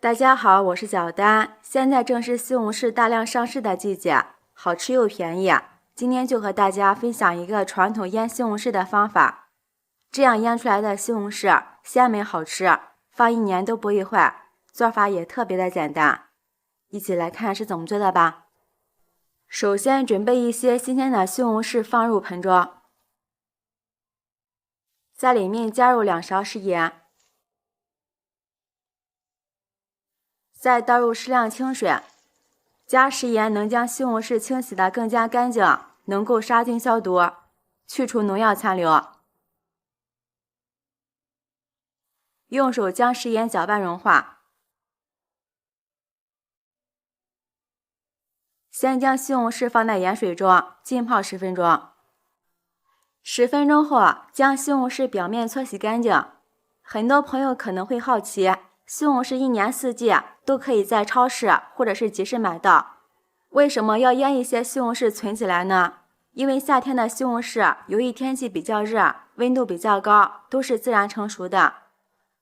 大家好，我是小丹。现在正是西红柿大量上市的季节，好吃又便宜。今天就和大家分享一个传统腌西红柿的方法。这样腌出来的西红柿鲜美好吃，放1年都不会坏，做法也特别的简单。一起来看是怎么做的吧。首先准备一些新鲜的西红柿放入盆中，在里面加入2勺食盐，再倒入适量清水，加食盐能将西红柿清洗得更加干净，能够杀菌消毒，去除农药残留。用手将食盐搅拌融化。先将西红柿放在盐水中浸泡10分钟。10分钟后，将西红柿表面搓洗干净。很多朋友可能会好奇，西红柿1年4季都可以在超市或者是集市买到，为什么要腌一些西红柿存起来呢？因为夏天的西红柿由于天气比较热，温度比较高，都是自然成熟的，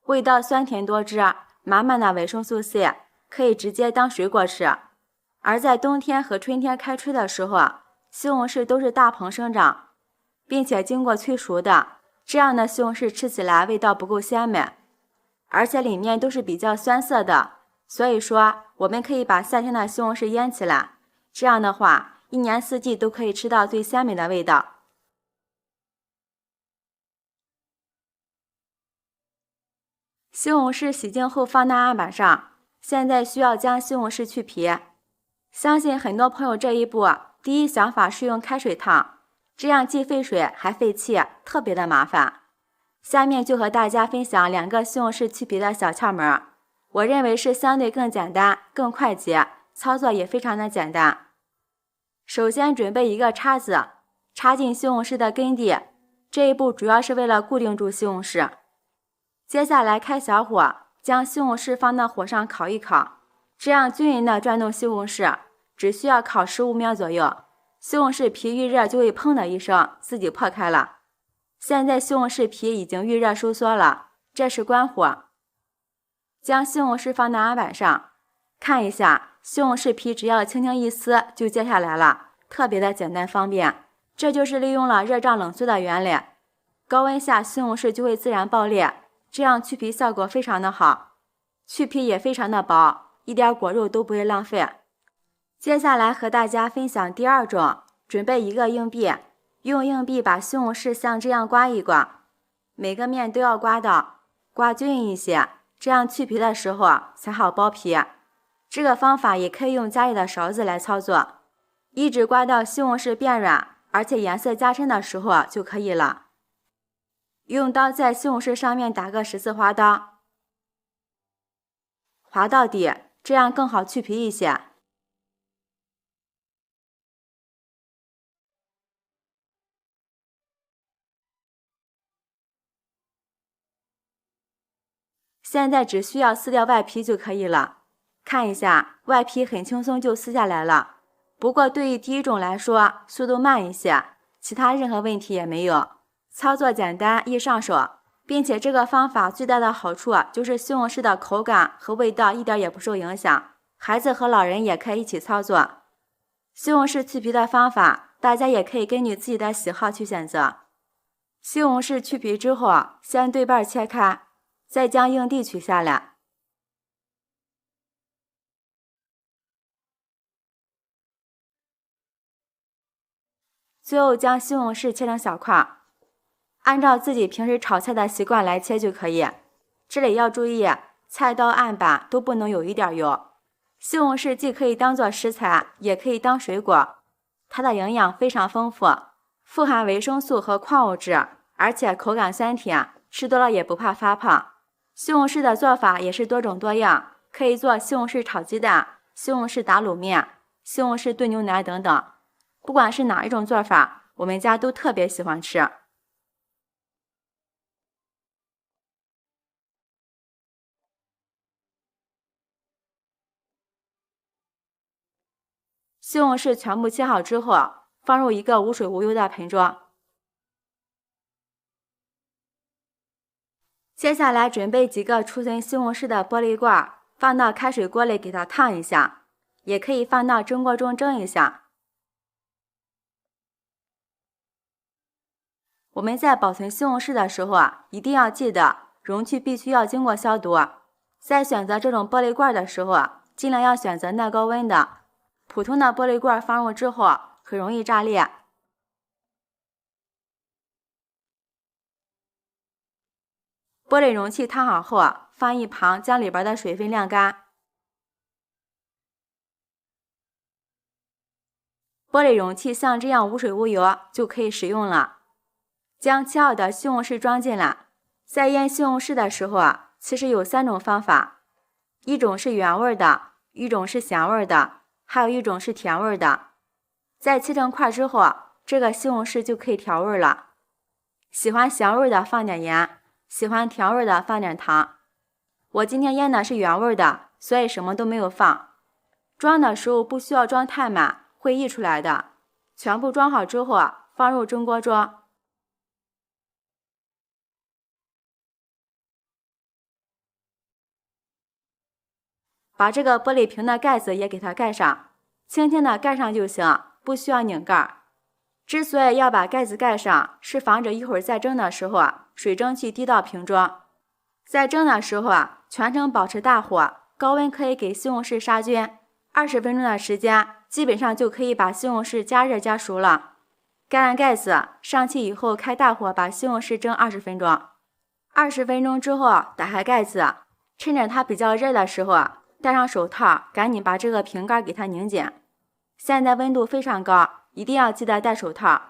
味道酸甜多汁，满满的维生素 C， 可以直接当水果吃。而在冬天和春天开春的时候，西红柿都是大棚生长，并且经过催熟的，这样的西红柿吃起来味道不够鲜美，而且里面都是比较酸涩的，所以说我们可以把夏天的西红柿腌起来，这样的话1年4季都可以吃到最鲜美的味道。西红柿洗净后放在案板上，现在需要将西红柿去皮。相信很多朋友这一步第一想法是用开水烫，这样既费水还费气，特别的麻烦。下面就和大家分享2个西红柿去皮的小窍门，我认为是相对更简单、更快捷，操作也非常的简单。首先准备一个叉子，插进西红柿的根蒂，这一步主要是为了固定住西红柿。接下来开小火，将西红柿放到火上烤一烤，这样均匀的转动西红柿，只需要烤15秒左右，西红柿皮预热就会砰的一声自己破开了。现在西红柿皮已经预热收缩了，这是关火。将西红柿放在案板上，看一下，西红柿皮只要轻轻一撕就揭下来了，特别的简单方便。这就是利用了热胀冷缩的原理，高温下西红柿就会自然爆裂，这样去皮效果非常的好，去皮也非常的薄，一点果肉都不会浪费。接下来和大家分享第2种，准备1个硬币，用硬币把西红柿像这样刮一刮，每个面都要刮到，刮均匀一些，这样去皮的时候才好剥皮。这个方法也可以用家里的勺子来操作，一直刮到西红柿变软，而且颜色加深的时候就可以了。用刀在西红柿上面打个10次划刀，划到底，这样更好去皮一些。现在只需要撕掉外皮就可以了，看一下，外皮很轻松就撕下来了。不过对于第1种来说，速度慢一些，其他任何问题也没有。操作简单易上手，并且这个方法最大的好处就是西红柿的口感和味道一点也不受影响，孩子和老人也可以一起操作。西红柿去皮的方法，大家也可以根据自己的喜好去选择。西红柿去皮之后，先对半切开，再将硬蒂取下来。最后将西红柿切成小块，按照自己平时炒菜的习惯来切就可以。这里要注意，菜刀案板都不能有一点油。西红柿既可以当做食材，也可以当水果，它的营养非常丰富，富含维生素和矿物质，而且口感酸甜，吃多了也不怕发胖。西红柿的做法也是多种多样，可以做西红柿炒鸡蛋、西红柿打卤面、西红柿炖牛奶等等。不管是哪一种做法，我们家都特别喜欢吃。西红柿全部切好之后，放入一个无水无油的盆中。接下来准备几个储存西红柿的玻璃罐，放到开水锅里给它烫一下，也可以放到蒸锅中蒸一下。我们在保存西红柿的时候一定要记得容器必须要经过消毒。在选择这种玻璃罐的时候尽量要选择耐高温的，普通的玻璃罐放入之后很容易炸裂。玻璃容器烫好后放一旁，将里边的水分晾干。玻璃容器像这样无水无油就可以使用了。将切好的西红柿装进来。在腌西红柿的时候其实有3种方法，一种是原味的，一种是咸味的，还有一种是甜味的。在切成块之后，这个西红柿就可以调味了。喜欢咸味的放点盐，喜欢甜味的放点糖。我今天腌的是原味的，所以什么都没有放。装的时候不需要装太满，会溢出来的。全部装好之后放入蒸锅中。把这个玻璃瓶的盖子也给它盖上，轻轻的盖上就行，不需要拧盖。之所以要把盖子盖上，是防止一会儿在蒸的时候水蒸气滴到瓶中。在蒸的时候全程保持大火，高温可以给西红柿杀菌。20分钟的时间，基本上就可以把西红柿加热加熟了。盖上盖子，上气以后开大火把西红柿蒸20分钟。20分钟之后打开盖子，趁着它比较热的时候戴上手套，赶紧把这个瓶盖给它拧紧。现在温度非常高，一定要记得戴手套，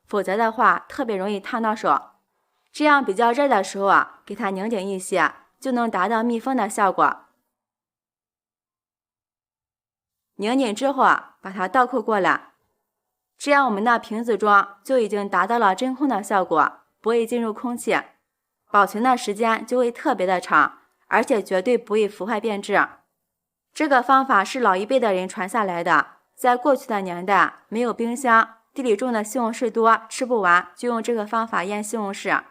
否则的话特别容易烫到手。这样比较热的时候给它拧紧一些，就能达到密封的效果。拧紧之后把它倒扣过来，这样我们的瓶子中就已经达到了真空的效果，不会进入空气，保存的时间就会特别的长，而且绝对不会腐坏变质。这个方法是老一辈的人传下来的，在过去的年代没有冰箱，地里种的西红柿多，吃不完，就用这个方法腌西红柿。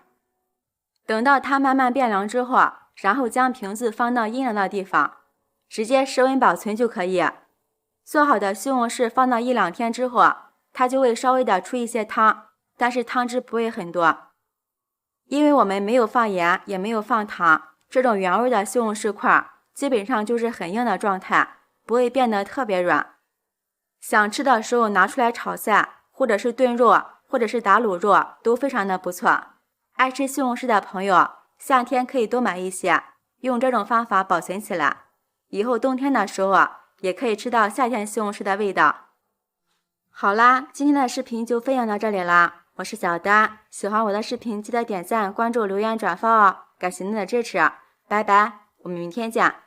等到它慢慢变凉之后，然后将瓶子放到阴凉的地方，直接室温保存就可以。做好的西红柿放到1-2天之后，它就会稍微的出一些汤，但是汤汁不会很多。因为我们没有放盐，也没有放糖，这种原味的西红柿块基本上就是很硬的状态，不会变得特别软。想吃的时候拿出来炒菜，或者是炖肉，或者是打卤肉，都非常的不错。爱吃西红柿的朋友，夏天可以多买一些，用这种方法保存起来，以后冬天的时候也可以吃到夏天西红柿的味道。好啦，今天的视频就分享到这里啦，我是小丹，喜欢我的视频记得点赞、关注、留言、转发哦，感谢您的支持，拜拜，我们明天见。